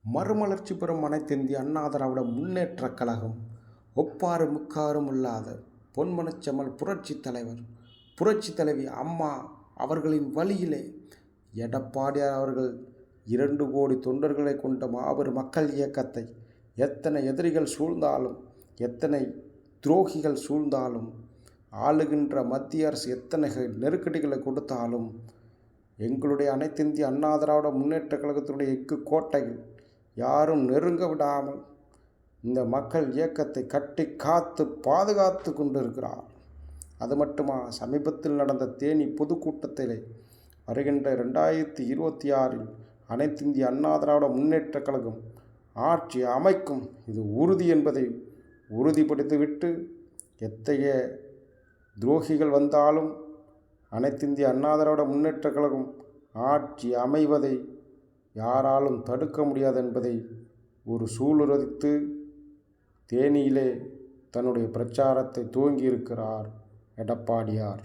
மறுமலர்ச்சி பெறும் அனைத்திந்திய அண்ணா திராவிட முன்னேற்றக் கழகம் ஒப்பாரும் முக்காரும் இல்லாத பொன்மனச்செம்மல் புரட்சித் தலைவர் புரட்சி தலைவி அம்மா அவர்களின் வழியிலே எடப்பாடியார் அவர்கள் 2 கோடி தொண்டர்களை கொண்ட மாபெரும் மக்கள் இயக்கத்தை எத்தனை எதிரிகள் சூழ்ந்தாலும், எத்தனை துரோகிகள் சூழ்ந்தாலும், ஆளுகின்ற மத்திய அரசு எத்தனை நெருக்கடிகளை கொடுத்தாலும், எங்களுடைய அனைத்திந்திய அண்ணா திராவிட முன்னேற்றக் கழகத்தினுடைய எஃகு கோட்டையில் யாரும் நெருங்க விடாமல் இந்த மக்கள் இயக்கத்தை கட்டி காத்து பாதுகாத்து கொண்டிருக்கிறார். அது மட்டுமா, சமீபத்தில் நடந்த தேனி பொதுக்கூட்டத்திலே வருகின்ற 2026 அனைத்திந்திய அண்ணா திராவிட முன்னேற்றக் கழகம் ஆட்சி அமைக்கும், இது உறுதி என்பதை உறுதிப்படுத்திவிட்டு, எத்தகைய துரோகிகள் வந்தாலும் அனைத்திந்திய அண்ணா திராவிட முன்னேற்றக் கழகம் ஆட்சி அமைவதை யாராலும் தடுக்க முடியாது என்பதை ஒரு சூளுரைத்து தேனியிலே தன்னுடைய பிரச்சாரத்தை துவங்கியிருக்கிறார் எடப்பாடியார்.